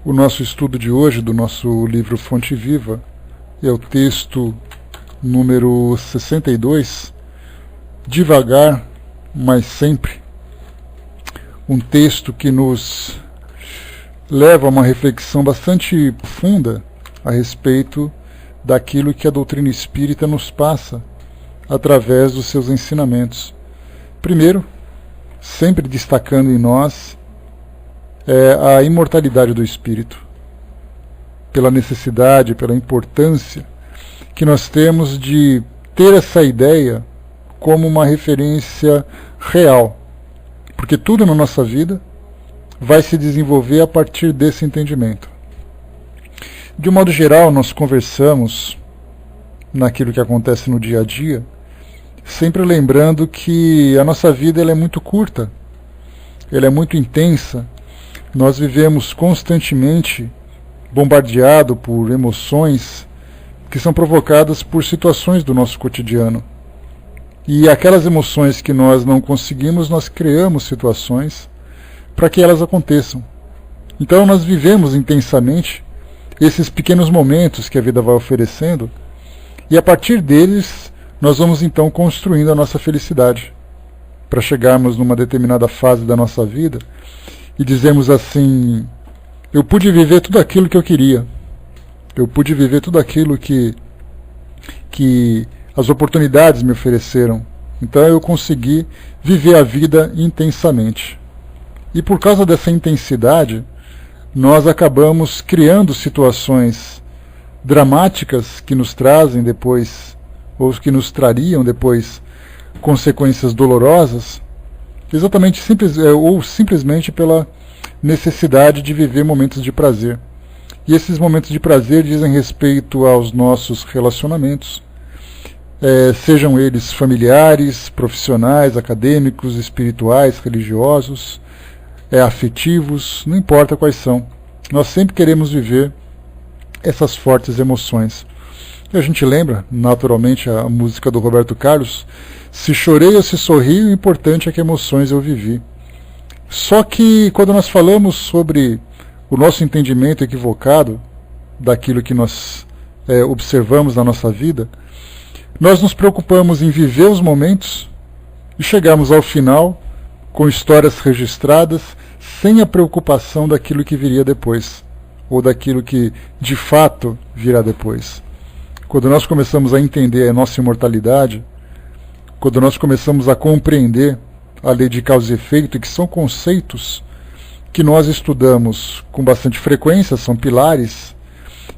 O nosso estudo de hoje do nosso livro Fonte Viva é o texto número 62, Devagar, mas sempre. Um texto que nos leva a uma reflexão bastante profunda a respeito daquilo que a doutrina espírita nos passa através dos seus ensinamentos. Primeiro, sempre destacando em nós a imortalidade do espírito, pela necessidade, pela importância que nós temos de ter essa ideia como uma referência real, porque tudo na nossa vida vai se desenvolver a partir desse entendimento. De um modo geral, nós conversamos naquilo que acontece no dia a dia, sempre lembrando que a nossa vida ela é muito curta, ela é muito intensa. Nós vivemos constantemente bombardeado por emoções que são provocadas por situações do nosso cotidiano. E aquelas emoções que nós não conseguimos, nós criamos situações para que elas aconteçam. Então nós vivemos intensamente esses pequenos momentos que a vida vai oferecendo, e a partir deles nós vamos então construindo a nossa felicidade, para chegarmos numa determinada fase da nossa vida e dizermos assim: eu pude viver tudo aquilo que eu queria, eu pude viver tudo aquilo que as oportunidades me ofereceram, então eu consegui viver a vida intensamente. E por causa dessa intensidade, nós acabamos criando situações dramáticas que nos trazem depois, ou que nos trariam depois, consequências dolorosas, exatamente ou simplesmente pela necessidade de viver momentos de prazer. E esses momentos de prazer dizem respeito aos nossos relacionamentos, sejam eles familiares, profissionais, acadêmicos, espirituais, religiosos, afetivos, não importa quais são. Nós sempre queremos viver essas fortes emoções. E a gente lembra, naturalmente, a música do Roberto Carlos: se chorei ou se sorri, o importante é que emoções eu vivi. Só que quando nós falamos sobre o nosso entendimento equivocado daquilo que nós observamos na nossa vida, nós nos preocupamos em viver os momentos e chegarmos ao final com histórias registradas sem a preocupação daquilo que viria depois, ou daquilo que de fato virá depois. Quando nós começamos a entender a nossa imortalidade, quando nós começamos a compreender a lei de causa e efeito, que são conceitos que nós estudamos com bastante frequência, são pilares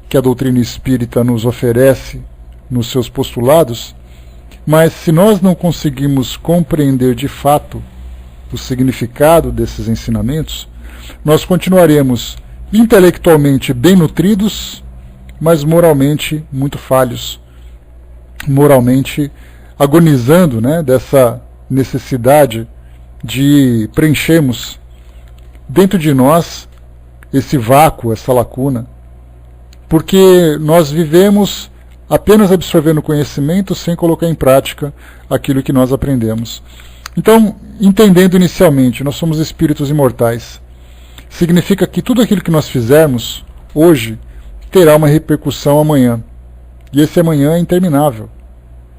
que a doutrina espírita nos oferece nos seus postulados, mas se nós não conseguimos compreender de fato o significado desses ensinamentos, nós continuaremos intelectualmente bem nutridos, mas moralmente muito falhos, moralmente agonizando, dessa necessidade de preenchermos dentro de nós esse vácuo, essa lacuna, porque nós vivemos apenas absorvendo conhecimento sem colocar em prática aquilo que nós aprendemos. Então, entendendo inicialmente, nós somos espíritos imortais, significa que tudo aquilo que nós fizermos hoje terá uma repercussão amanhã. E esse amanhã é interminável.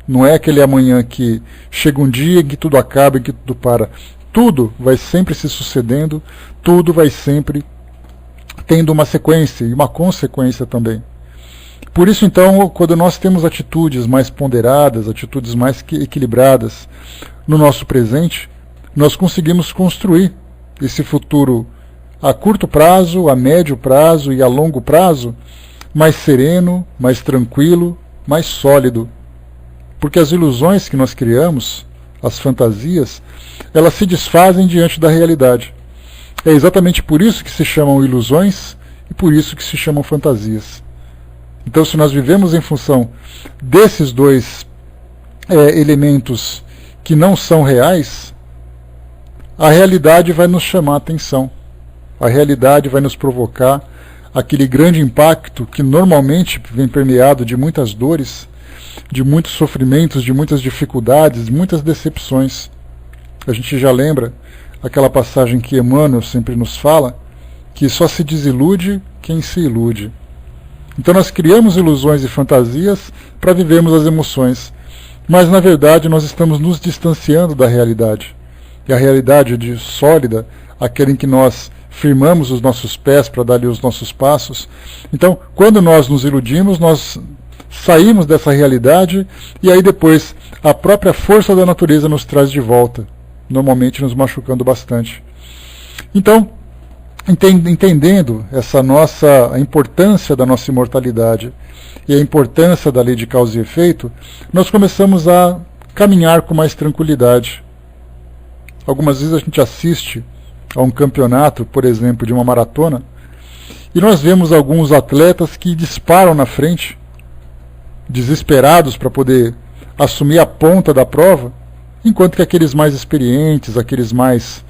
Não é aquele amanhã que chega um dia em que tudo acaba, em que tudo para. Tudo vai sempre se sucedendo, tudo vai sempre tendo uma sequência e uma consequência também. Por isso, então, quando nós temos atitudes mais ponderadas, atitudes mais equilibradas no nosso presente, nós conseguimos construir esse futuro a curto prazo, a médio prazo e a longo prazo mais sereno, mais tranquilo, mais sólido. Porque as ilusões que nós criamos, as fantasias, elas se desfazem diante da realidade. É exatamente por isso que se chamam ilusões e por isso que se chamam fantasias. Então, se nós vivemos em função desses dois elementos que não são reais, a realidade vai nos chamar a atenção. A realidade vai nos provocar aquele grande impacto que normalmente vem permeado de muitas dores, de muitos sofrimentos, de muitas dificuldades, de muitas decepções. A gente já lembra aquela passagem que Emmanuel sempre nos fala, que só se desilude quem se ilude. Então nós criamos ilusões e fantasias para vivermos as emoções, mas na verdade nós estamos nos distanciando da realidade. E a realidade sólida, aquela em que nós firmamos os nossos pés para dar ali os nossos passos. Então, quando nós nos iludimos, nós saímos dessa realidade e aí depois a própria força da natureza nos traz de volta, normalmente nos machucando bastante. Então, entendendo a importância da nossa imortalidade e a importância da lei de causa e efeito, nós começamos a caminhar com mais tranquilidade. Algumas vezes a gente assiste a um campeonato, por exemplo, de uma maratona, e nós vemos alguns atletas que disparam na frente, desesperados para poder assumir a ponta da prova, enquanto que aqueles mais experientes, aqueles mais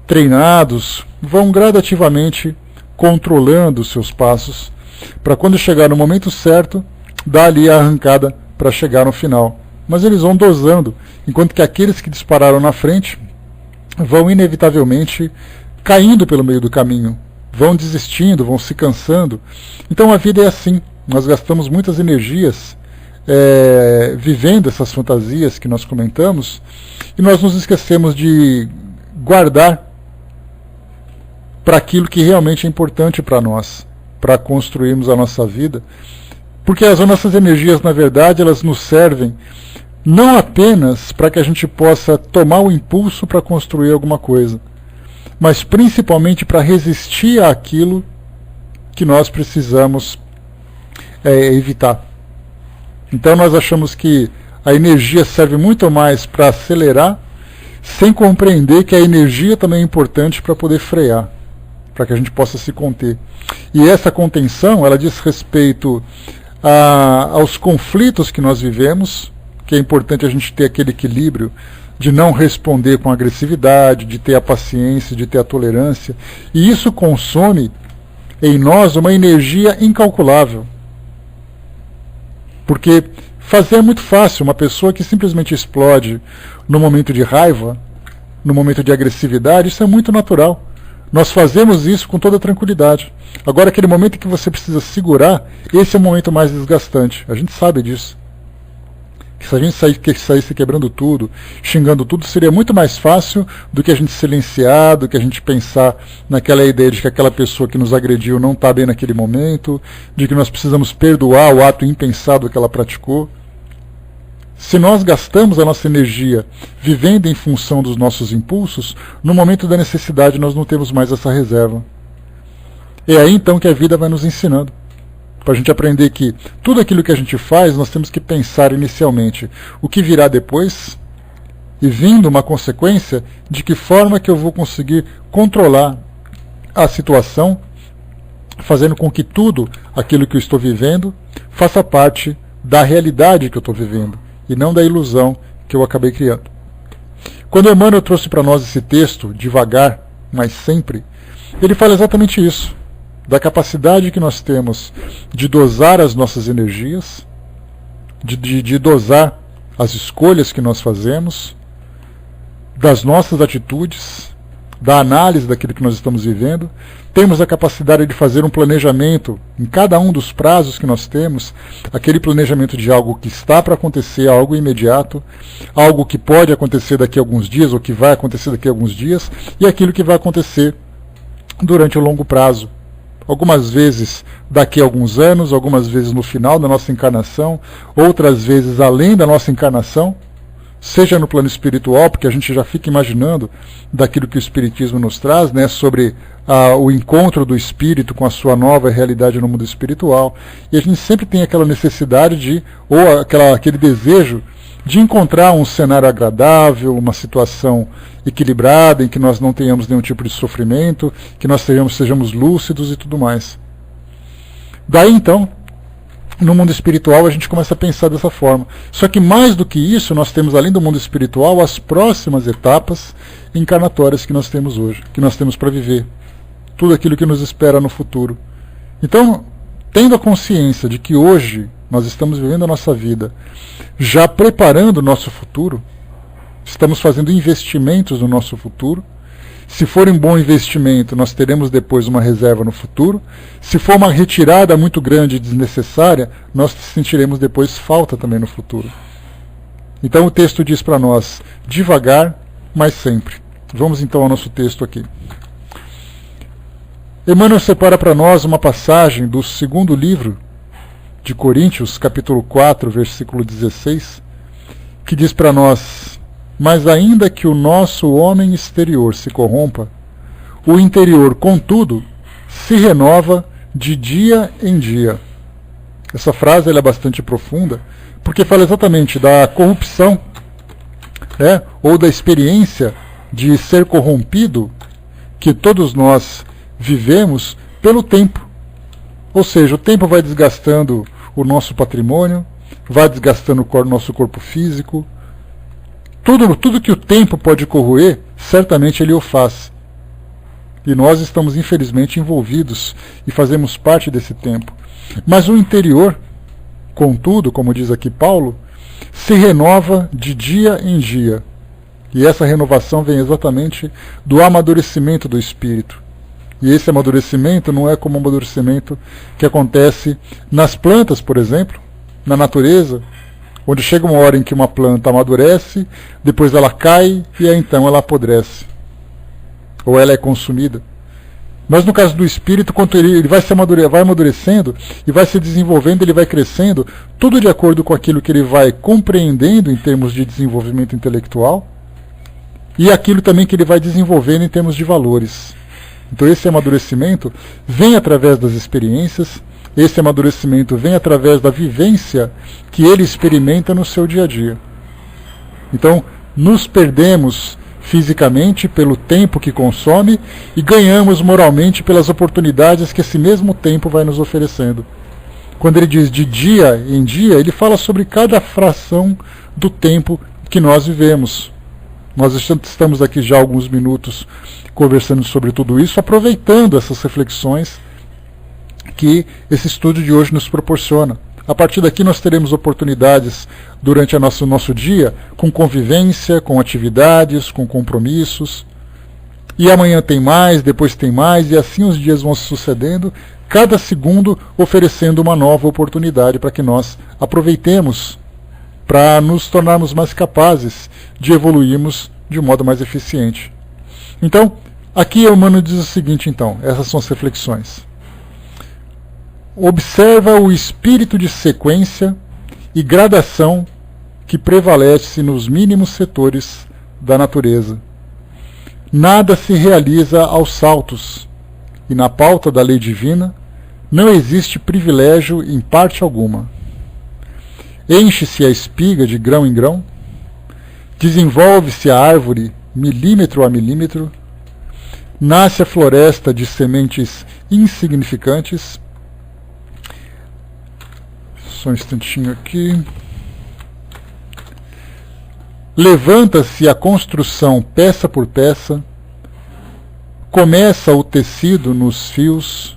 treinados, vão gradativamente controlando os seus passos, para quando chegar no momento certo, dar ali a arrancada para chegar no final. Mas eles vão dosando, enquanto que aqueles que dispararam na frente vão inevitavelmente caindo pelo meio do caminho, vão desistindo, vão se cansando. Então a vida é assim, nós gastamos muitas energias vivendo essas fantasias que nós comentamos, e nós nos esquecemos de guardar para aquilo que realmente é importante para nós, para construirmos a nossa vida, porque as nossas energias, na verdade, elas nos servem não apenas para que a gente possa tomar o impulso para construir alguma coisa, mas principalmente para resistir àquilo que nós precisamos evitar. Então nós achamos que a energia serve muito mais para acelerar, sem compreender que a energia também é importante para poder frear, para que a gente possa se conter. E essa contenção, ela diz respeito aos conflitos que nós vivemos, que é importante a gente ter aquele equilíbrio de não responder com agressividade, de ter a paciência, de ter a tolerância. E isso consome em nós uma energia incalculável. Porque fazer é muito fácil. Uma pessoa que simplesmente explode no momento de raiva, no momento de agressividade, isso é muito natural. Nós fazemos isso com toda tranquilidade. Agora, aquele momento em que você precisa segurar, esse é o momento mais desgastante. A gente sabe disso. Que se a gente saísse quebrando tudo, xingando tudo, seria muito mais fácil do que a gente silenciar, do que a gente pensar naquela ideia de que aquela pessoa que nos agrediu não está bem naquele momento, de que nós precisamos perdoar o ato impensado que ela praticou. Se nós gastamos a nossa energia vivendo em função dos nossos impulsos, no momento da necessidade nós não temos mais essa reserva. É aí então que a vida vai nos ensinando. Para a gente aprender que tudo aquilo que a gente faz, nós temos que pensar inicialmente o que virá depois, e vindo uma consequência, de que forma que eu vou conseguir controlar a situação, fazendo com que tudo aquilo que eu estou vivendo faça parte da realidade que eu estou vivendo, e não da ilusão que eu acabei criando. Quando Emmanuel trouxe para nós esse texto, devagar, mas sempre, ele fala exatamente isso. Da capacidade que nós temos de dosar as nossas energias, de dosar as escolhas que nós fazemos, das nossas atitudes, da análise daquilo que nós estamos vivendo. Temos a capacidade de fazer um planejamento em cada um dos prazos que nós temos, aquele planejamento de algo que está para acontecer, algo imediato, algo que pode acontecer daqui a alguns dias, ou que vai acontecer daqui a alguns dias, e aquilo que vai acontecer durante o longo prazo. Algumas vezes daqui a alguns anos, algumas vezes no final da nossa encarnação, outras vezes além da nossa encarnação, seja no plano espiritual, porque a gente já fica imaginando daquilo que o Espiritismo nos traz, né, sobre o encontro do espírito com a sua nova realidade no mundo espiritual, e a gente sempre tem aquela necessidade ou aquele desejo de encontrar um cenário agradável, uma situação equilibrada, em que nós não tenhamos nenhum tipo de sofrimento, que nós sejamos lúcidos e tudo mais. Daí então, no mundo espiritual a gente começa a pensar dessa forma. Só que mais do que isso, nós temos, além do mundo espiritual, as próximas etapas encarnatórias que nós temos hoje, que nós temos para viver. Tudo aquilo que nos espera no futuro. Então, tendo a consciência de que hoje nós estamos vivendo a nossa vida, já preparando o nosso futuro, estamos fazendo investimentos no nosso futuro, Se for um bom investimento, nós teremos depois uma reserva no futuro. Se for uma retirada muito grande e desnecessária, nós sentiremos depois falta também no futuro. Então o texto diz para nós, devagar, mas sempre. Vamos então ao nosso texto aqui. Emmanuel separa para nós uma passagem do segundo livro de Coríntios, capítulo 4, versículo 16, que diz para nós: mas ainda que o nosso homem exterior se corrompa, o interior, contudo, se renova de dia em dia. Essa frase ela é bastante profunda, porque fala exatamente da corrupção, ou da experiência de ser corrompido que todos nós vivemos pelo tempo. Ou seja, o tempo vai desgastando o nosso patrimônio, vai desgastando o nosso corpo físico. Tudo que o tempo pode corroer, certamente ele o faz. E nós estamos infelizmente envolvidos e fazemos parte desse tempo. Mas o interior, contudo, como diz aqui Paulo, se renova de dia em dia. E essa renovação vem exatamente do amadurecimento do espírito. E esse amadurecimento não é como o amadurecimento que acontece nas plantas, por exemplo, na natureza, onde chega uma hora em que uma planta amadurece, depois ela cai e aí então ela apodrece. Ou ela é consumida. Mas no caso do espírito, quando ele vai amadurecendo e vai se desenvolvendo, ele vai crescendo, tudo de acordo com aquilo que ele vai compreendendo em termos de desenvolvimento intelectual e aquilo também que ele vai desenvolvendo em termos de valores. Então esse amadurecimento vem através das experiências, esse amadurecimento vem através da vivência que ele experimenta no seu dia a dia. Então, nos perdemos fisicamente pelo tempo que consome e ganhamos moralmente pelas oportunidades que esse mesmo tempo vai nos oferecendo. Quando ele diz de dia em dia, ele fala sobre cada fração do tempo que nós vivemos. Nós estamos aqui já há alguns minutos conversando sobre tudo isso, aproveitando essas reflexões que esse estudo de hoje nos proporciona. A partir daqui nós teremos oportunidades durante o nosso dia, com convivência, com atividades, com compromissos. E amanhã tem mais, depois tem mais, e assim os dias vão se sucedendo, cada segundo oferecendo uma nova oportunidade para que nós aproveitemos, para nos tornarmos mais capazes de evoluirmos de um modo mais eficiente. Então, aqui Emmanuel diz o seguinte, então, essas são as reflexões. Observa o espírito de sequência e gradação que prevalece nos mínimos setores da natureza. Nada se realiza aos saltos, e na pauta da lei divina não existe privilégio em parte alguma. Enche-se a espiga de grão em grão, desenvolve-se a árvore milímetro a milímetro, nasce a floresta de sementes insignificantes. Só um instantinho aqui. Levanta-se a construção peça por peça, começa o tecido nos fios,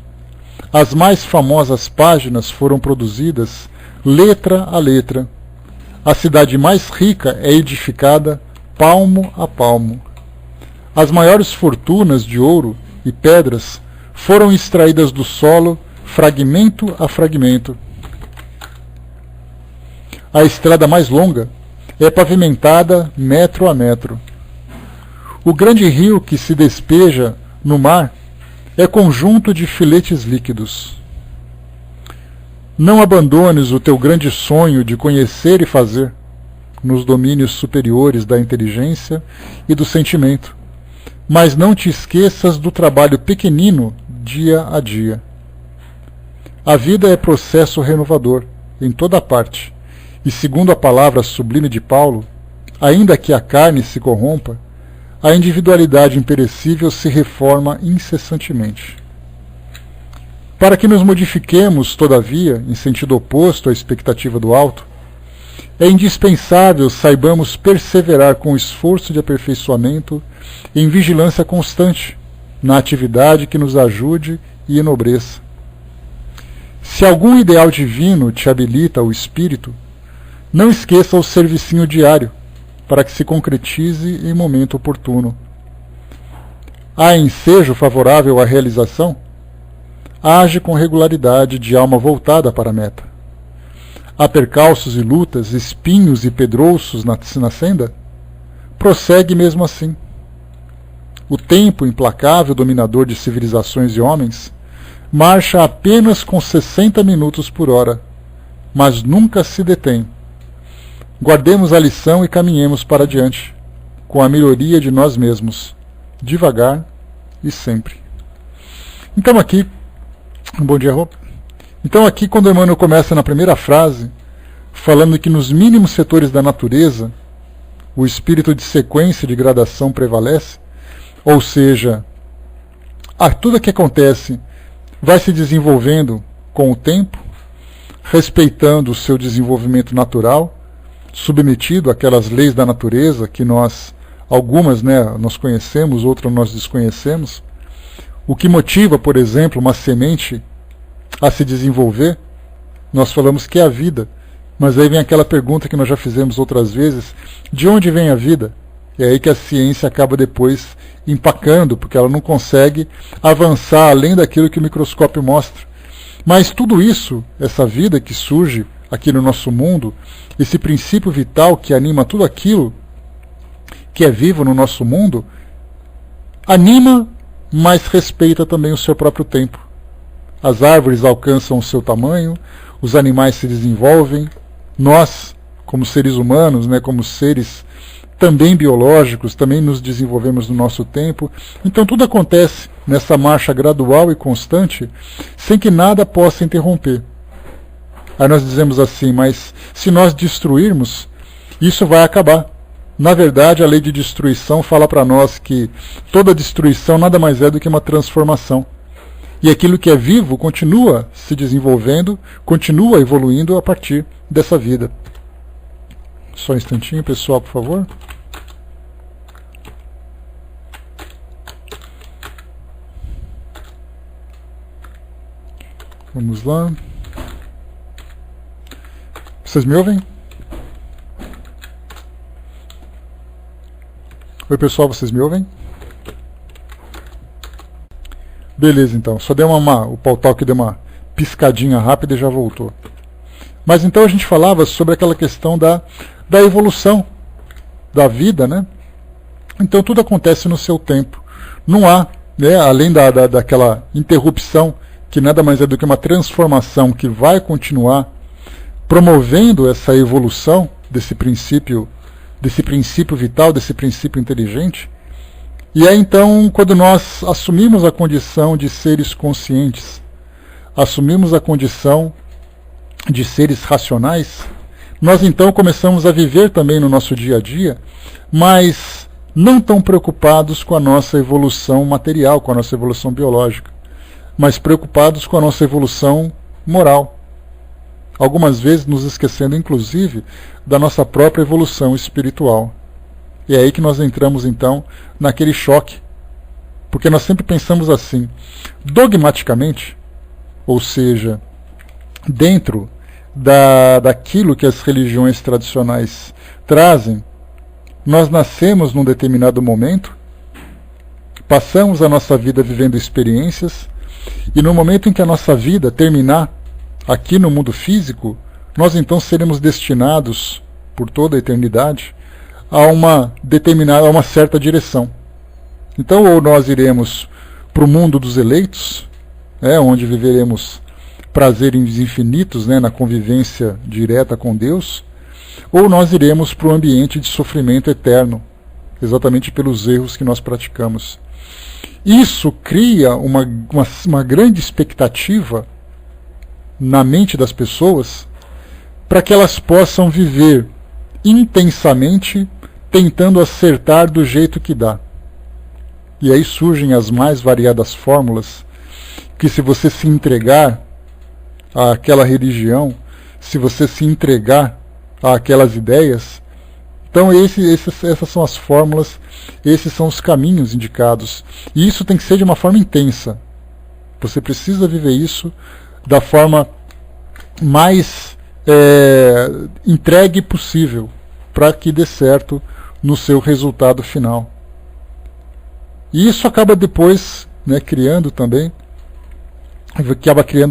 as mais famosas páginas foram produzidas letra a letra, a cidade mais rica é edificada palmo a palmo. As maiores fortunas de ouro e pedras foram extraídas do solo fragmento a fragmento. A estrada mais longa é pavimentada metro a metro. O grande rio que se despeja no mar é conjunto de filetes líquidos. Não abandones o teu grande sonho de conhecer e fazer nos domínios superiores da inteligência e do sentimento, mas não te esqueças do trabalho pequenino dia a dia. A vida é processo renovador em toda parte, e segundo a palavra sublime de Paulo, ainda que a carne se corrompa, a individualidade imperecível se reforma incessantemente. Para que nos modifiquemos, todavia, em sentido oposto à expectativa do alto, é indispensável saibamos perseverar com esforço de aperfeiçoamento em vigilância constante, na atividade que nos ajude e enobreça. Se algum ideal divino te habilita o espírito, não esqueça o servicinho diário, para que se concretize em momento oportuno. há ensejo favorável à realização, age com regularidade de alma voltada para a meta. Há percalços e lutas, espinhos e pedrouços na senda, prossegue mesmo assim. O tempo implacável dominador de civilizações e homens marcha apenas com 60 minutos por hora, mas nunca se detém. Guardemos a lição e caminhemos para diante, com a melhoria de nós mesmos, devagar e sempre. Então aqui, bom dia, Rô. Então aqui quando Emmanuel começa na primeira frase, falando que nos mínimos setores da natureza, o espírito de sequência e de gradação prevalece, ou seja, tudo o que acontece vai se desenvolvendo com o tempo, respeitando o seu desenvolvimento natural, submetido àquelas leis da natureza que algumas nós conhecemos, outras nós desconhecemos. O que motiva, por exemplo, uma semente a se desenvolver, nós falamos que é a vida. Mas aí vem aquela pergunta que nós já fizemos outras vezes, de onde vem a vida? É aí que a ciência acaba depois empacando, porque ela não consegue avançar além daquilo que o microscópio mostra. Mas tudo isso, essa vida que surge aqui no nosso mundo, esse princípio vital que anima tudo aquilo que é vivo no nosso mundo, anima, mas respeita também o seu próprio tempo. As árvores alcançam o seu tamanho, os animais se desenvolvem, nós, como seres humanos, como seres também biológicos, também nos desenvolvemos no nosso tempo. Então tudo acontece nessa marcha gradual e constante, sem que nada possa interromper. Aí nós dizemos assim, mas se nós destruirmos, isso vai acabar. Na verdade, a lei de destruição fala para nós que toda destruição nada mais é do que uma transformação. E aquilo que é vivo continua se desenvolvendo, continua evoluindo a partir dessa vida. Só um instantinho, pessoal, por favor. Vamos lá. Vocês me ouvem? Oi, pessoal, vocês me ouvem? Beleza, então. Só deu o pautal que deu uma piscadinha rápida e já voltou. Mas então a gente falava sobre aquela questão da evolução da vida, né? Então tudo acontece no seu tempo. Não há, além daquela interrupção, que nada mais é do que uma transformação que vai continuar promovendo essa evolução desse princípio vital, desse princípio inteligente. E é então quando nós assumimos a condição de seres conscientes, assumimos a condição de seres racionais, nós então começamos a viver também no nosso dia a dia, mas não tão preocupados com a nossa evolução material, com a nossa evolução biológica, mas preocupados com a nossa evolução moral. Algumas vezes nos esquecendo, inclusive, da nossa própria evolução espiritual. E é aí que nós entramos, então, naquele choque. Porque nós sempre pensamos assim, dogmaticamente, ou seja, dentro daquilo que as religiões tradicionais trazem, nós nascemos num determinado momento, passamos a nossa vida vivendo experiências, e no momento em que a nossa vida terminar aqui no mundo físico, nós então seremos destinados, por toda a eternidade, a uma certa direção. Então, ou nós iremos para o mundo dos eleitos, onde viveremos prazeres infinitos, na convivência direta com Deus, ou nós iremos para o ambiente de sofrimento eterno, exatamente pelos erros que nós praticamos. Isso cria uma grande expectativa na mente das pessoas para que elas possam viver intensamente, tentando acertar do jeito que dá. E aí surgem as mais variadas fórmulas que, se você se entregar àquela religião, se você se entregar àquelas ideias, então essas são as fórmulas, esses são os caminhos indicados. E isso tem que ser de uma forma intensa. Você precisa viver isso da forma mais entregue possível, para que dê certo no seu resultado final. E isso acaba depois, né, criando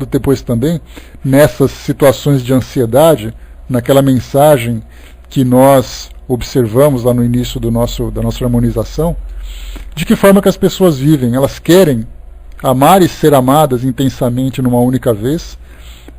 depois também, nessas situações de ansiedade, naquela mensagem que nós observamos lá no início da nossa harmonização, de que forma que as pessoas vivem. Elas querem amar e ser amadas intensamente numa única vez,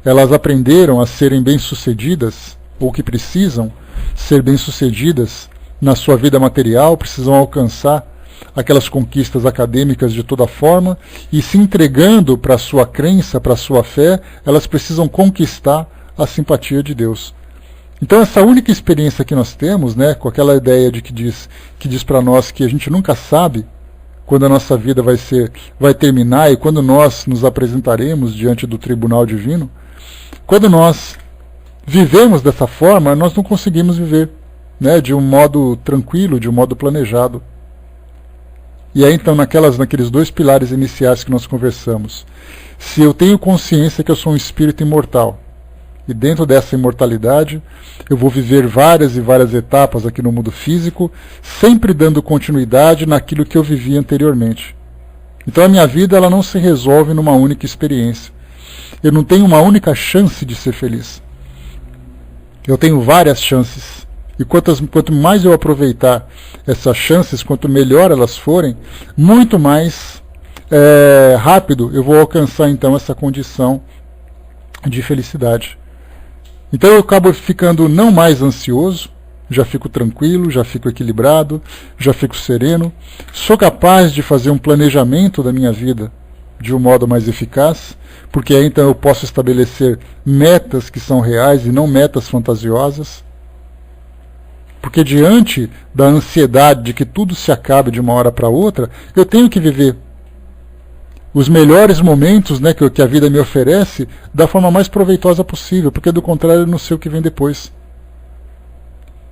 elas aprenderam a serem bem-sucedidas, ou que precisam ser bem-sucedidas na sua vida material, precisam alcançar aquelas conquistas acadêmicas de toda forma, e se entregando para a sua crença, para a sua fé, elas precisam conquistar a simpatia de Deus. Então essa única experiência que nós temos, né, com aquela ideia de que diz para nós que a gente nunca sabe quando a nossa vida vai terminar e quando nós nos apresentaremos diante do tribunal divino, quando nós vivemos dessa forma, nós não conseguimos viver, né, de um modo tranquilo, de um modo planejado. E aí então naqueles dois pilares iniciais que nós conversamos, se eu tenho consciência que eu sou um espírito imortal, e dentro dessa imortalidade eu vou viver várias e várias etapas aqui no mundo físico, sempre dando continuidade naquilo que eu vivi anteriormente. Então a minha vida ela não se resolve numa única experiência. Eu não tenho uma única chance de ser feliz. Eu tenho várias chances. E quanto mais eu aproveitar essas chances, quanto melhor elas forem, muito mais rápido eu vou alcançar então essa condição de felicidade. Então eu acabo ficando não mais ansioso, já fico tranquilo, já fico equilibrado, já fico sereno, sou capaz de fazer um planejamento da minha vida de um modo mais eficaz, porque aí então eu posso estabelecer metas que são reais e não metas fantasiosas. Porque diante da ansiedade de que tudo se acabe de uma hora para outra, eu tenho que viver os melhores momentos, né, que a vida me oferece da forma mais proveitosa possível, porque do contrário eu não sei o que vem depois.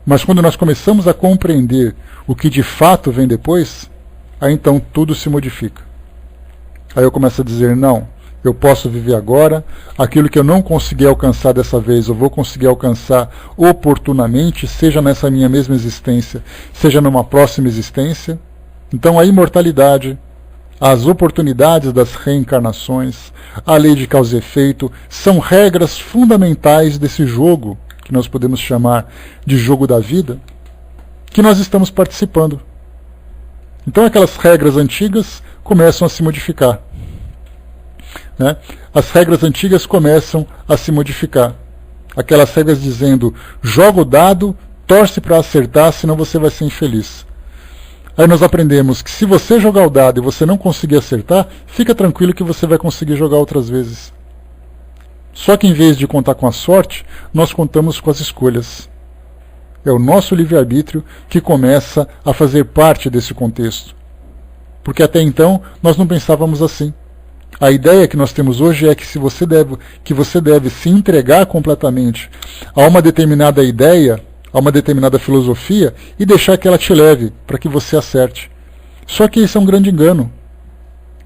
Mas quando nós começamos a compreender o que de fato vem depois, aí então tudo se modifica. Aí eu começo a dizer, não, eu posso viver agora, aquilo que eu não consegui alcançar dessa vez, eu vou conseguir alcançar oportunamente, seja nessa minha mesma existência, seja numa próxima existência. Então a imortalidade, as oportunidades das reencarnações, a lei de causa e efeito, são regras fundamentais desse jogo, que nós podemos chamar de jogo da vida, que nós estamos participando. Então aquelas regras antigas começam a se modificar. Né? As regras antigas começam a se modificar. Aquelas regras dizendo, joga o dado, torce para acertar, senão você vai ser infeliz. Aí nós aprendemos que se você jogar o dado e você não conseguir acertar, fica tranquilo que você vai conseguir jogar outras vezes. Só que em vez de contar com a sorte, nós contamos com as escolhas. É o nosso livre-arbítrio que começa a fazer parte desse contexto. Porque até então nós não pensávamos assim. A ideia que nós temos hoje é que você deve se entregar completamente a uma determinada ideia, a uma determinada filosofia e deixar que ela te leve para que você acerte. Só que isso é um grande engano.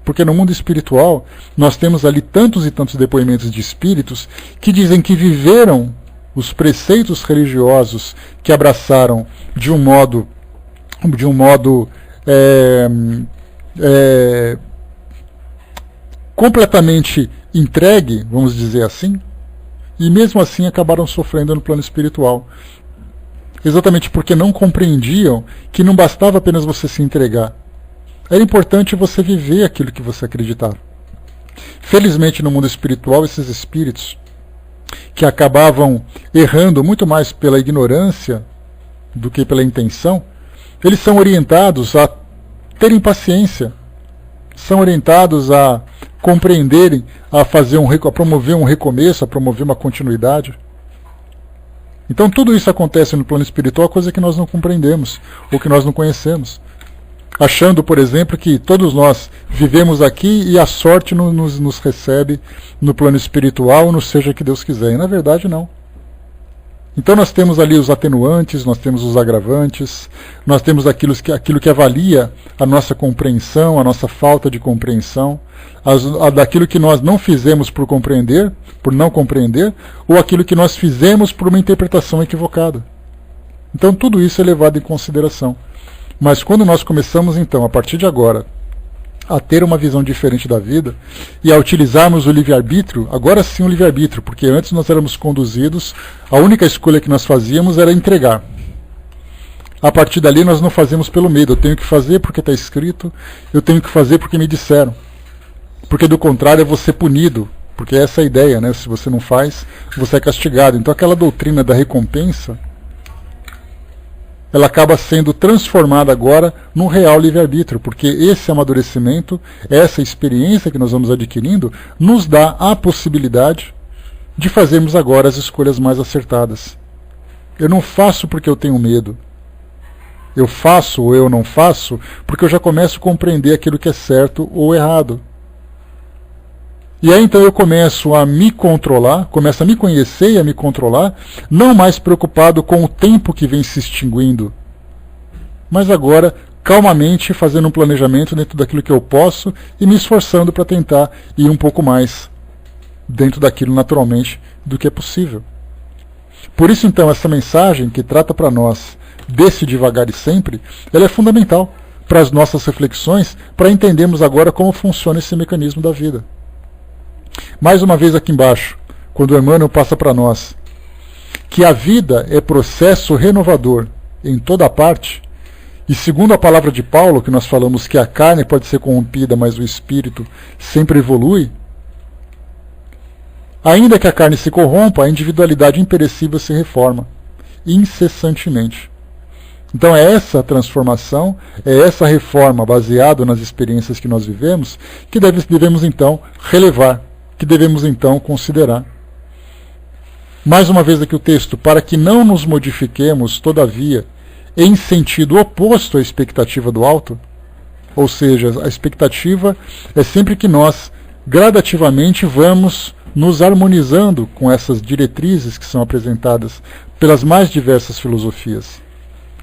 Porque no mundo espiritual nós temos ali tantos e tantos depoimentos de espíritos que dizem que viveram os preceitos religiosos que abraçaram de um modo completamente entregue, vamos dizer assim, e mesmo assim acabaram sofrendo no plano espiritual. Exatamente porque não compreendiam que não bastava apenas você se entregar. Era importante você viver aquilo que você acreditava. Felizmente no mundo espiritual, esses espíritos que acabavam errando muito mais pela ignorância do que pela intenção, eles são orientados a terem paciência, são orientados a compreenderem, a promover um recomeço, a promover uma continuidade. Então tudo isso acontece no plano espiritual, coisa que nós não compreendemos, ou que nós não conhecemos. Achando, por exemplo, que todos nós vivemos aqui e a sorte nos recebe no plano espiritual, não seja que Deus quiser. E na verdade não. Então nós temos ali os atenuantes, nós temos os agravantes, nós temos aquilo que avalia a nossa compreensão, a nossa falta de compreensão, daquilo que nós não fizemos por compreender, por não compreender, ou aquilo que nós fizemos por uma interpretação equivocada. Então tudo isso é levado em consideração. Mas quando nós começamos então, a partir de agora, a ter uma visão diferente da vida e a utilizarmos o livre-arbítrio, agora sim o livre-arbítrio, porque antes nós éramos conduzidos, a única escolha que nós fazíamos era entregar. A partir dali nós não fazemos pelo medo, eu tenho que fazer porque está escrito, eu tenho que fazer porque me disseram. Porque do contrário eu vou ser punido, porque essa é a ideia, né? Se você não faz, você é castigado. Então aquela doutrina da recompensa, ela acaba sendo transformada agora num real livre-arbítrio, porque esse amadurecimento, essa experiência que nós vamos adquirindo, nos dá a possibilidade de fazermos agora as escolhas mais acertadas. Eu não faço porque eu tenho medo. Eu faço ou eu não faço porque eu já começo a compreender aquilo que é certo ou errado. E aí então eu começo a me controlar, começo a me conhecer e a me controlar, não mais preocupado com o tempo que vem se extinguindo, mas agora calmamente fazendo um planejamento dentro daquilo que eu posso e me esforçando para tentar ir um pouco mais dentro daquilo naturalmente do que é possível. Por isso então essa mensagem que trata para nós desse devagar e sempre, ela é fundamental para as nossas reflexões, para entendermos agora como funciona esse mecanismo da vida. Mais uma vez aqui embaixo, quando o Emmanuel passa para nós que a vida é processo renovador em toda parte, e segundo a palavra de Paulo, que nós falamos que a carne pode ser corrompida, mas o espírito sempre evolui, ainda que a carne se corrompa, a individualidade imperecível se reforma, incessantemente. Então é essa transformação, é essa reforma baseada nas experiências que nós vivemos, que devemos então relevar, que devemos então considerar. Mais uma vez aqui o texto, para que não nos modifiquemos, todavia, em sentido oposto à expectativa do alto, ou seja, a expectativa é sempre que nós gradativamente vamos nos harmonizando com essas diretrizes que são apresentadas pelas mais diversas filosofias,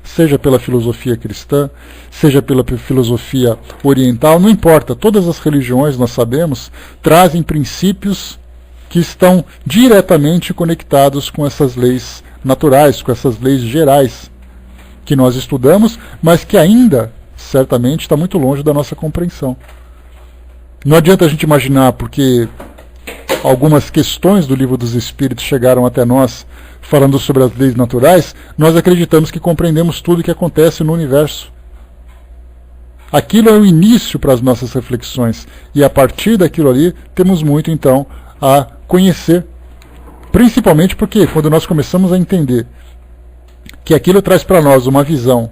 seja pela filosofia cristã, seja pela filosofia oriental, não importa, todas as religiões, nós sabemos, trazem princípios que estão diretamente conectados com essas leis naturais, com essas leis gerais que nós estudamos, mas que ainda, certamente, está muito longe da nossa compreensão. Não adianta a gente imaginar, porque algumas questões do Livro dos Espíritos chegaram até nós falando sobre as leis naturais, nós acreditamos que compreendemos tudo o que acontece no universo. Aquilo é o início para as nossas reflexões, e a partir daquilo ali temos muito então a conhecer, principalmente porque quando nós começamos a entender que aquilo traz para nós uma visão,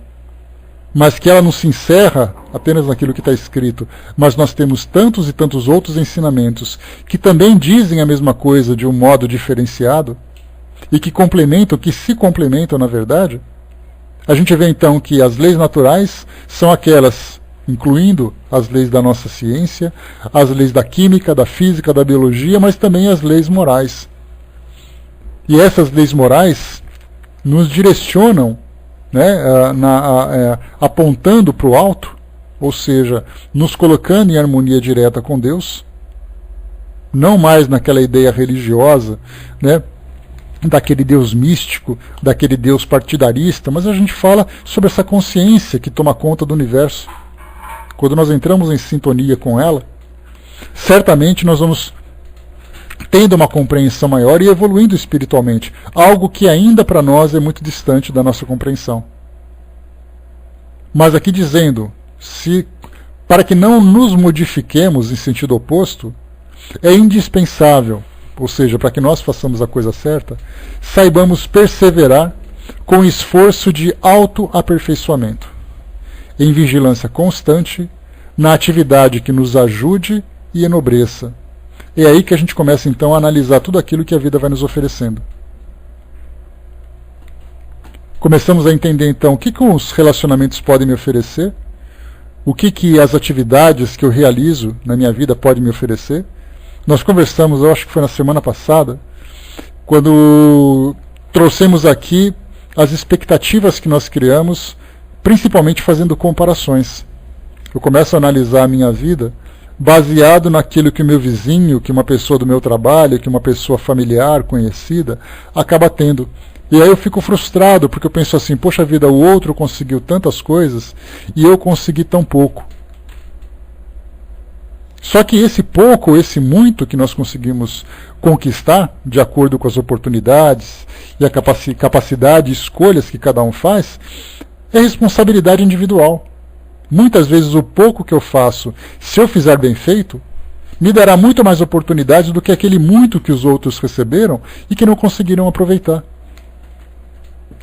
mas que ela não se encerra apenas naquilo que está escrito, mas nós temos tantos e tantos outros ensinamentos que também dizem a mesma coisa de um modo diferenciado, e que complementam, que se complementam na verdade, a gente vê então que as leis naturais são aquelas, incluindo as leis da nossa ciência, as leis da química, da física, da biologia, mas também as leis morais. E essas leis morais nos direcionam, né, apontando para o alto, ou seja, nos colocando em harmonia direta com Deus, não mais naquela ideia religiosa, né, daquele Deus místico, daquele Deus partidarista, mas a gente fala sobre essa consciência que toma conta do universo. Quando nós entramos em sintonia com ela, certamente nós vamos tendo uma compreensão maior e evoluindo espiritualmente, algo que ainda para nós é muito distante da nossa compreensão. Mas aqui dizendo, para que não nos modifiquemos em sentido oposto, é indispensável, ou seja, para que nós façamos a coisa certa, saibamos perseverar com esforço de autoaperfeiçoamento, em vigilância constante, na atividade que nos ajude e enobreça. É aí que a gente começa então a analisar tudo aquilo que a vida vai nos oferecendo. Começamos a entender então o que os relacionamentos podem me oferecer, o que as atividades que eu realizo na minha vida podem me oferecer. Nós conversamos, eu acho que foi na semana passada, quando trouxemos aqui as expectativas que nós criamos, principalmente fazendo comparações. Eu começo a analisar a minha vida baseado naquilo que o meu vizinho, que uma pessoa do meu trabalho, que uma pessoa familiar, conhecida, acaba tendo. E aí eu fico frustrado, porque eu penso assim, poxa vida, o outro conseguiu tantas coisas e eu consegui tão pouco. Só que esse pouco, esse muito que nós conseguimos conquistar, de acordo com as oportunidades e a capacidade e escolhas que cada um faz, é responsabilidade individual. Muitas vezes o pouco que eu faço, se eu fizer bem feito, me dará muito mais oportunidades do que aquele muito que os outros receberam e que não conseguiram aproveitar.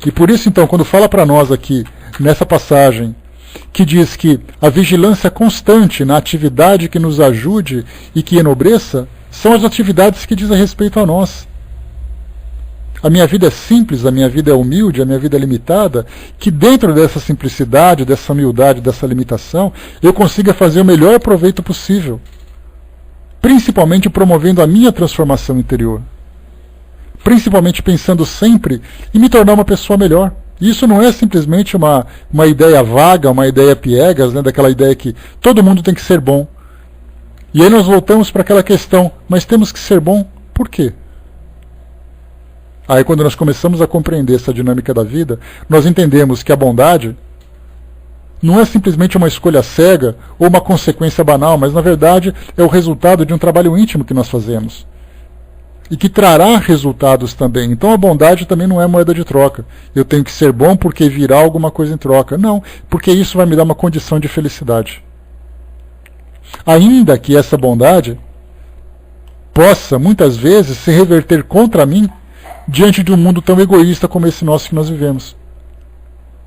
E por isso, então, quando fala para nós aqui, nessa passagem, que diz que a vigilância constante na atividade que nos ajude e que enobreça, são as atividades que dizem respeito a nós. A minha vida é simples, a minha vida é humilde, a minha vida é limitada, que dentro dessa simplicidade, dessa humildade, dessa limitação, eu consiga fazer o melhor proveito possível. Principalmente promovendo a minha transformação interior. Principalmente pensando sempre em me tornar uma pessoa melhor. Isso não é simplesmente uma ideia vaga, uma ideia piegas, né, daquela ideia que todo mundo tem que ser bom. E aí nós voltamos para aquela questão, mas temos que ser bom por quê? Aí quando nós começamos a compreender essa dinâmica da vida, nós entendemos que a bondade não é simplesmente uma escolha cega ou uma consequência banal, mas na verdade é o resultado de um trabalho íntimo que nós fazemos. E que trará resultados também. Então a bondade também não é moeda de troca. Eu tenho que ser bom porque virá alguma coisa em troca. Não, porque isso vai me dar uma condição de felicidade. Ainda que essa bondade possa, muitas vezes, se reverter contra mim diante de um mundo tão egoísta como esse nosso que nós vivemos.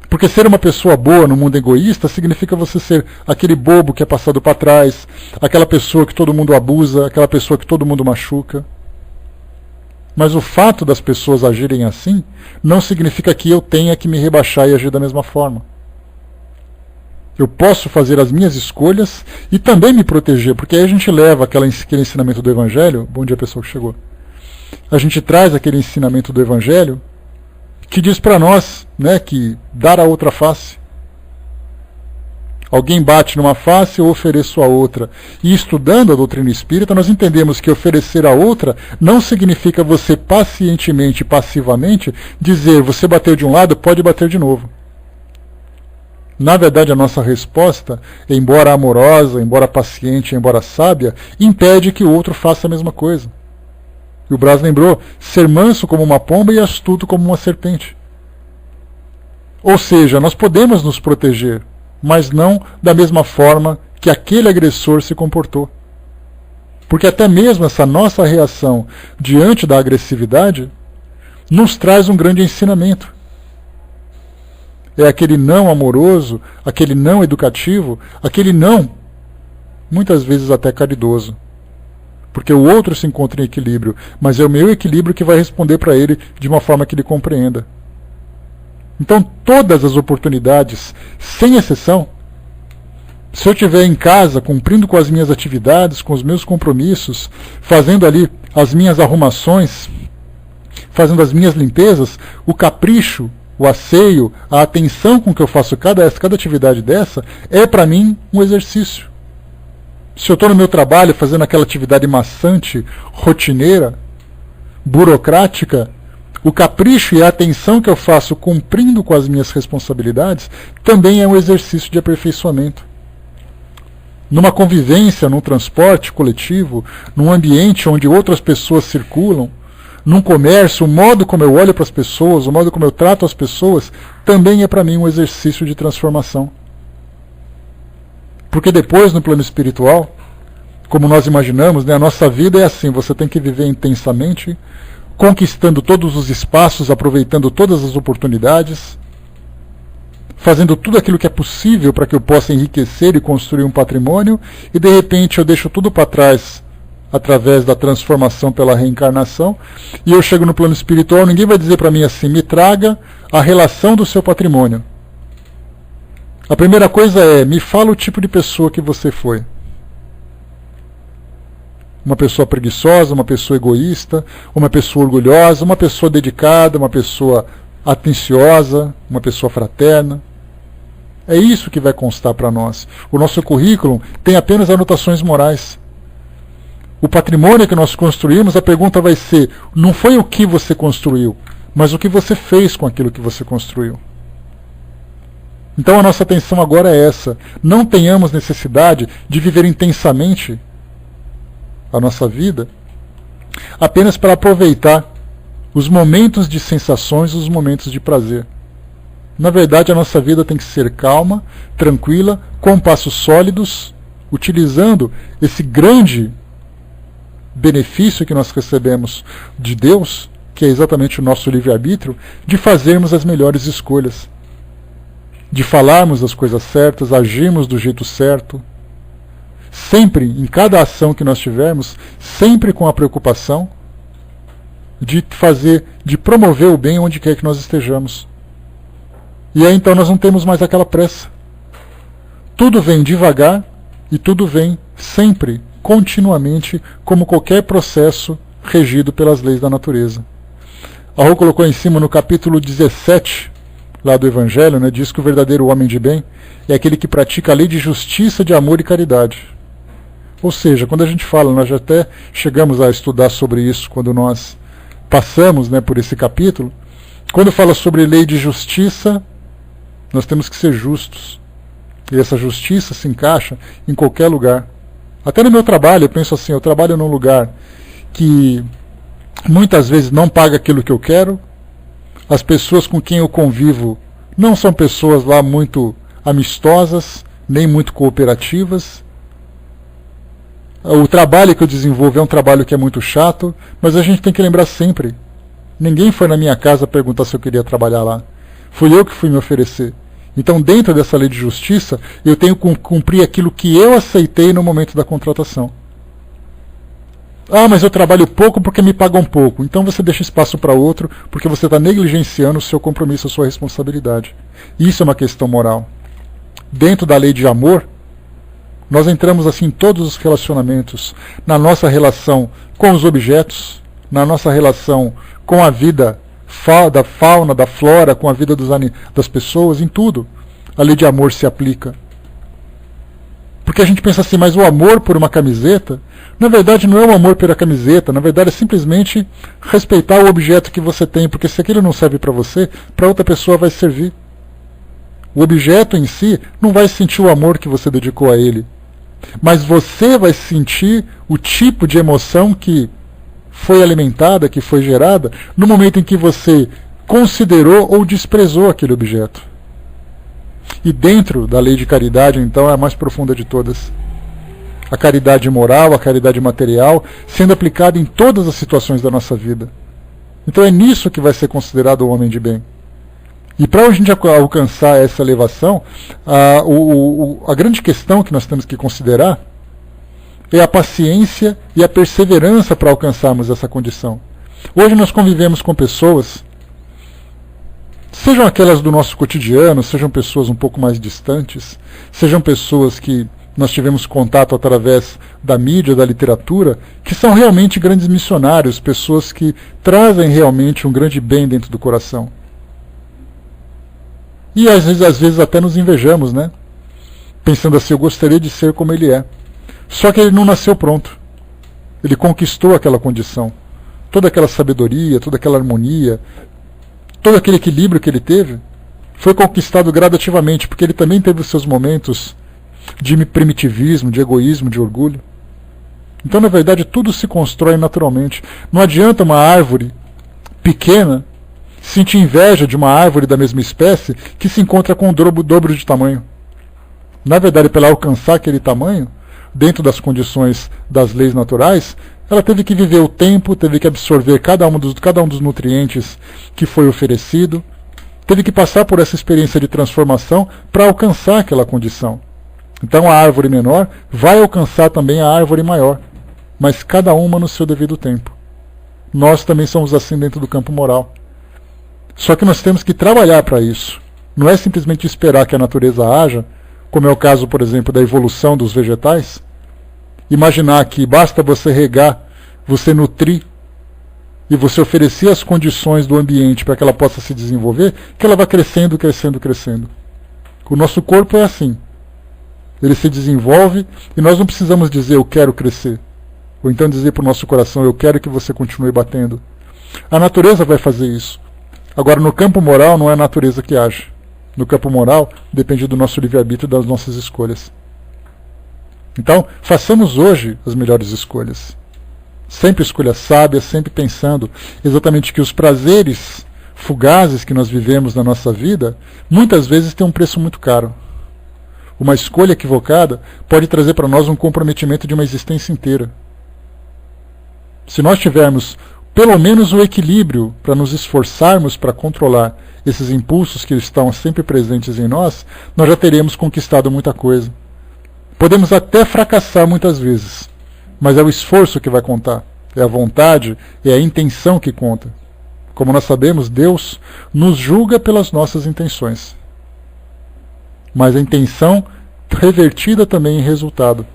Porque ser uma pessoa boa no mundo egoísta significa você ser aquele bobo que é passado para trás, aquela pessoa que todo mundo abusa, aquela pessoa que todo mundo machuca. Mas o fato das pessoas agirem assim não significa que eu tenha que me rebaixar e agir da mesma forma. Eu posso fazer as minhas escolhas e também me proteger, porque aí a gente leva aquele ensinamento do Evangelho. Bom dia, pessoa que chegou. A gente traz aquele ensinamento do Evangelho que diz para nós, né, que dar a outra face. Alguém bate numa face, eu ofereço a outra. E estudando a doutrina espírita, nós entendemos que oferecer a outra não significa você pacientemente, passivamente, dizer, você bateu de um lado, pode bater de novo. Na verdade, a nossa resposta, embora amorosa, embora paciente, embora sábia, impede que o outro faça a mesma coisa. E o Brás lembrou, ser manso como uma pomba e astuto como uma serpente. Ou seja, nós podemos nos proteger, mas não da mesma forma que aquele agressor se comportou. Porque até mesmo essa nossa reação diante da agressividade nos traz um grande ensinamento. É aquele não amoroso, aquele não educativo, aquele não, muitas vezes até caridoso. Porque o outro se encontra em equilíbrio, mas é o meu equilíbrio que vai responder para ele de uma forma que ele compreenda. Então, todas as oportunidades, sem exceção, se eu estiver em casa, cumprindo com as minhas atividades, com os meus compromissos, fazendo ali as minhas arrumações, fazendo as minhas limpezas, o capricho, o asseio, a atenção com que eu faço cada atividade dessa, é para mim um exercício. Se eu estou no meu trabalho fazendo aquela atividade maçante, rotineira, burocrática, o capricho e a atenção que eu faço cumprindo com as minhas responsabilidades também é um exercício de aperfeiçoamento. Numa convivência, num transporte coletivo, num ambiente onde outras pessoas circulam, num comércio, o modo como eu olho para as pessoas, o modo como eu trato as pessoas, também é para mim um exercício de transformação. Porque depois, no plano espiritual, como nós imaginamos, né, a nossa vida é assim, você tem que viver intensamente, conquistando todos os espaços, aproveitando todas as oportunidades, fazendo tudo aquilo que é possível para que eu possa enriquecer e construir um patrimônio, e de repente eu deixo tudo para trás através da transformação pela reencarnação, e eu chego no plano espiritual, ninguém vai dizer para mim assim, me traga a relação do seu patrimônio. A primeira coisa é, me fala o tipo de pessoa que você foi. Uma pessoa preguiçosa, uma pessoa egoísta, uma pessoa orgulhosa, uma pessoa dedicada, uma pessoa atenciosa, uma pessoa fraterna. É isso que vai constar para nós. O nosso currículo tem apenas anotações morais. O patrimônio que nós construímos, a pergunta vai ser, não foi o que você construiu, mas o que você fez com aquilo que você construiu. Então a nossa atenção agora é essa. Não tenhamos necessidade de viver intensamente a nossa vida apenas para aproveitar os momentos de sensações, os momentos de prazer. Na verdade, a nossa vida tem que ser calma, tranquila, com passos sólidos, utilizando esse grande benefício que nós recebemos de Deus, que é exatamente o nosso livre-arbítrio, de fazermos as melhores escolhas, de falarmos as coisas certas, agirmos do jeito certo, sempre, em cada ação que nós tivermos, sempre com a preocupação de promover o bem onde quer que nós estejamos. E aí então nós não temos mais aquela pressa. Tudo vem devagar e tudo vem sempre, continuamente, como qualquer processo regido pelas leis da natureza. A Rô colocou em cima no capítulo 17, lá do Evangelho, né, diz que o verdadeiro homem de bem é aquele que pratica a lei de justiça, de amor e caridade. Ou seja, quando a gente fala, nós já até chegamos a estudar sobre isso quando nós passamos, né, por esse capítulo, quando fala sobre lei de justiça, nós temos que ser justos. E essa justiça se encaixa em qualquer lugar. Até no meu trabalho, eu penso assim, eu trabalho num lugar que muitas vezes não paga aquilo que eu quero, as pessoas com quem eu convivo não são pessoas lá muito amistosas, nem muito cooperativas. O trabalho que eu desenvolvo é um trabalho que é muito chato, mas a gente tem que lembrar sempre, ninguém foi na minha casa perguntar se eu queria trabalhar lá. Fui eu que fui me oferecer. Então, dentro dessa lei de justiça, eu tenho que cumprir aquilo que eu aceitei no momento da contratação. Ah, mas eu trabalho pouco porque me pagam pouco. Então você deixa espaço para outro, porque você está negligenciando o seu compromisso, a sua responsabilidade. Isso é uma questão moral. Dentro da lei de amor, nós entramos assim em todos os relacionamentos, na nossa relação com os objetos, na nossa relação com a vida da fauna, da flora, com a vida das pessoas, em tudo. A lei de amor se aplica. Porque a gente pensa assim, mas o amor por uma camiseta, na verdade não é o amor pela camiseta, na verdade é simplesmente respeitar o objeto que você tem, porque se aquilo não serve para você, para outra pessoa vai servir. O objeto em si não vai sentir o amor que você dedicou a ele, mas você vai sentir o tipo de emoção que foi alimentada, que foi gerada, no momento em que você considerou ou desprezou aquele objeto. E dentro da lei de caridade, então, é a mais profunda de todas. A caridade moral, a caridade material, sendo aplicada em todas as situações da nossa vida. Então é nisso que vai ser considerado o homem de bem. E para a gente alcançar essa elevação, a grande questão que nós temos que considerar é a paciência e a perseverança para alcançarmos essa condição. Hoje nós convivemos com pessoas, sejam aquelas do nosso cotidiano, sejam pessoas um pouco mais distantes, sejam pessoas que nós tivemos contato através da mídia, da literatura, que são realmente grandes missionários, pessoas que trazem realmente um grande bem dentro do coração. E às vezes até nos invejamos, né? Pensando assim, eu gostaria de ser como ele é. Só que ele não nasceu pronto. Ele conquistou aquela condição. Toda aquela sabedoria, toda aquela harmonia, todo aquele equilíbrio que ele teve, foi conquistado gradativamente, porque ele também teve os seus momentos de primitivismo, de egoísmo, de orgulho. Então, na verdade, tudo se constrói naturalmente. Não adianta uma árvore pequena sentir inveja de uma árvore da mesma espécie que se encontra com o dobro de tamanho. Na verdade, para ela alcançar aquele tamanho, dentro das condições das leis naturais, ela teve que viver o tempo, teve que absorver cada um dos nutrientes que foi oferecido, teve que passar por essa experiência de transformação para alcançar aquela condição. Então a árvore menor vai alcançar também a árvore maior, mas cada uma no seu devido tempo. Nós também somos assim dentro do campo moral. Só que nós temos que trabalhar para isso. Não é simplesmente esperar que a natureza haja, como é o caso, por exemplo, da evolução dos vegetais. Imaginar que basta você regar, você nutrir, e você oferecer as condições do ambiente para que ela possa se desenvolver, que ela vai crescendo, crescendo, crescendo. O nosso corpo é assim. Ele se desenvolve e nós não precisamos dizer eu quero crescer. Ou então dizer para o nosso coração eu quero que você continue batendo. A natureza vai fazer isso. Agora, no campo moral, não é a natureza que age. No campo moral, depende do nosso livre-arbítrio e das nossas escolhas. Então, façamos hoje as melhores escolhas. Sempre escolha sábia, sempre pensando exatamente que os prazeres fugazes que nós vivemos na nossa vida, muitas vezes têm um preço muito caro. Uma escolha equivocada pode trazer para nós um comprometimento de uma existência inteira. Se nós tivermos pelo menos o equilíbrio para nos esforçarmos para controlar esses impulsos que estão sempre presentes em nós, nós já teremos conquistado muita coisa. Podemos até fracassar muitas vezes, mas é o esforço que vai contar, é a vontade, é a intenção que conta. Como nós sabemos, Deus nos julga pelas nossas intenções. Mas a intenção revertida também em resultado.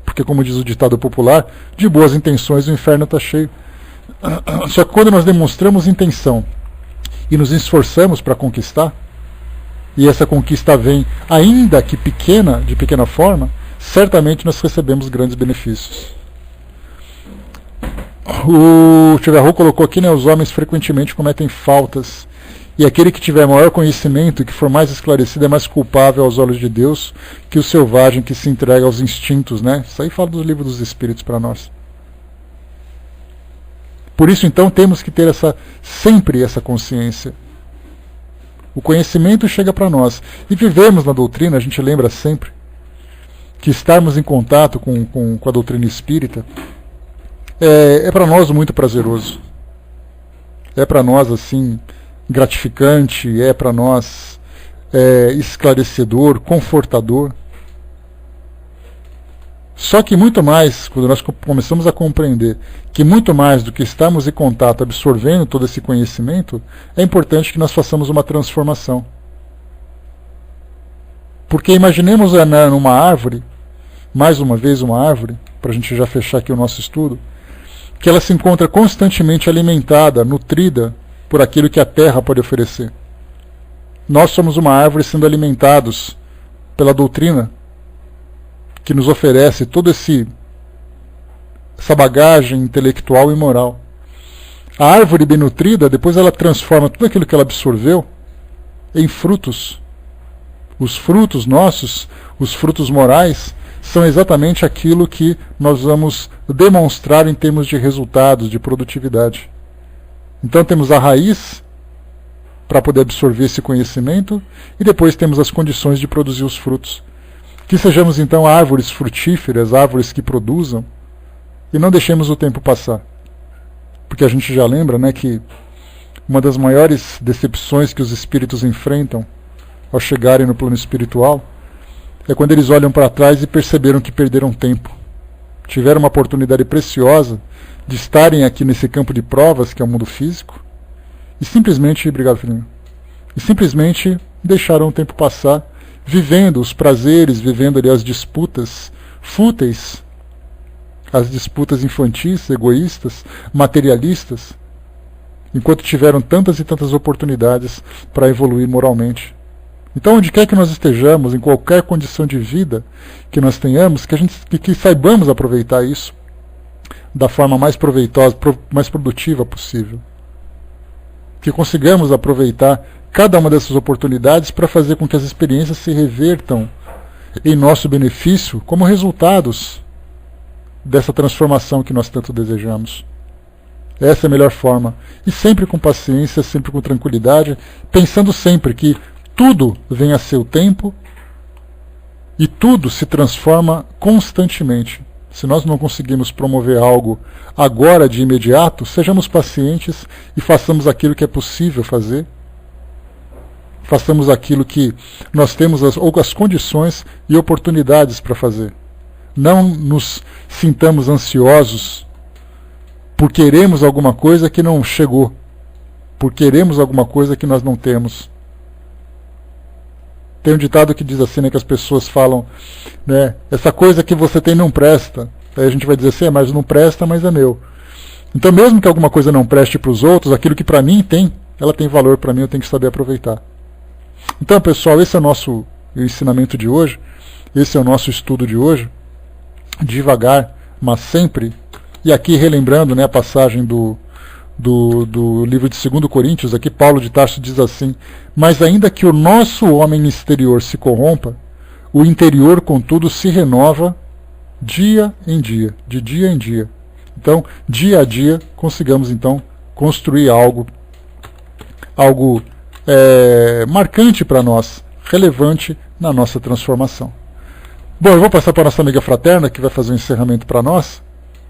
Porque, como diz o ditado popular, de boas intenções o inferno está cheio. Só que quando nós demonstramos intenção e nos esforçamos para conquistar, e essa conquista vem, ainda que pequena, de pequena forma, certamente nós recebemos grandes benefícios. O Tiverro colocou aqui, né, os homens frequentemente cometem faltas, e aquele que tiver maior conhecimento e que for mais esclarecido é mais culpável aos olhos de Deus que o selvagem que se entrega aos instintos, né? Isso aí fala do livro dos Espíritos para nós. Por isso, então, temos que ter sempre essa consciência. O conhecimento chega para nós. E vivemos na doutrina, a gente lembra sempre que estarmos em contato com a doutrina espírita é para nós muito prazeroso. É para nós, assim, gratificante, é para nós esclarecedor, confortador. Só que muito mais, quando nós começamos a compreender que muito mais do que estarmos em contato, absorvendo todo esse conhecimento, é importante que nós façamos uma transformação. Porque imaginemos numa árvore, mais uma vez uma árvore, para a gente já fechar aqui o nosso estudo, que ela se encontra constantemente alimentada, nutrida por aquilo que a terra pode oferecer. Nós somos uma árvore sendo alimentados pela doutrina, que nos oferece toda essa bagagem intelectual e moral. A árvore bem nutrida, depois ela transforma tudo aquilo que ela absorveu em frutos. Os frutos nossos, os frutos morais, são exatamente aquilo que nós vamos demonstrar em termos de resultados, de produtividade. Então temos a raiz para poder absorver esse conhecimento e depois temos as condições de produzir os frutos. Que sejamos então árvores frutíferas, árvores que produzam, e não deixemos o tempo passar. Porque a gente já lembra, né, que uma das maiores decepções que os espíritos enfrentam ao chegarem no plano espiritual é quando eles olham para trás e perceberam que perderam tempo. Tiveram uma oportunidade preciosa de estarem aqui nesse campo de provas, que é o mundo físico, e simplesmente, obrigado, filhinho, e simplesmente deixaram o tempo passar, vivendo os prazeres, vivendo ali as disputas fúteis, as disputas infantis, egoístas, materialistas, enquanto tiveram tantas e tantas oportunidades para evoluir moralmente. Então, onde quer que nós estejamos, em qualquer condição de vida que nós tenhamos, que saibamos aproveitar isso da forma mais proveitosa, mais produtiva possível. Que consigamos aproveitar cada uma dessas oportunidades para fazer com que as experiências se revertam em nosso benefício como resultados dessa transformação que nós tanto desejamos. Essa é a melhor forma. E sempre com paciência, sempre com tranquilidade, pensando sempre que tudo vem a seu tempo e tudo se transforma constantemente. Se nós não conseguimos promover algo agora de imediato, sejamos pacientes e façamos aquilo que é possível fazer. Façamos aquilo que nós temos as condições e oportunidades para fazer. Não nos sintamos ansiosos por queremos alguma coisa que não chegou, por queremos alguma coisa que nós não temos. Tem um ditado que diz assim, né, que as pessoas falam, né, essa coisa que você tem não presta. Aí a gente vai dizer assim, mas não presta, mas é meu. Então mesmo que alguma coisa não preste para os outros, aquilo que para mim tem, ela tem valor para mim, eu tenho que saber aproveitar. Então, pessoal, esse é o nosso ensinamento de hoje, esse é o nosso estudo de hoje, devagar, mas sempre, e aqui relembrando, né, a passagem do livro de 2 Coríntios, aqui Paulo de Tarso diz assim, mas ainda que o nosso homem exterior se corrompa, o interior, contudo, se renova dia em dia, de dia em dia. Então, dia a dia, consigamos então construir algo marcante para nós, relevante na nossa transformação. Bom, eu vou passar para a nossa amiga fraterna, que vai fazer um encerramento para nós,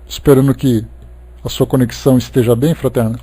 esperando que a sua conexão esteja bem, fraterna.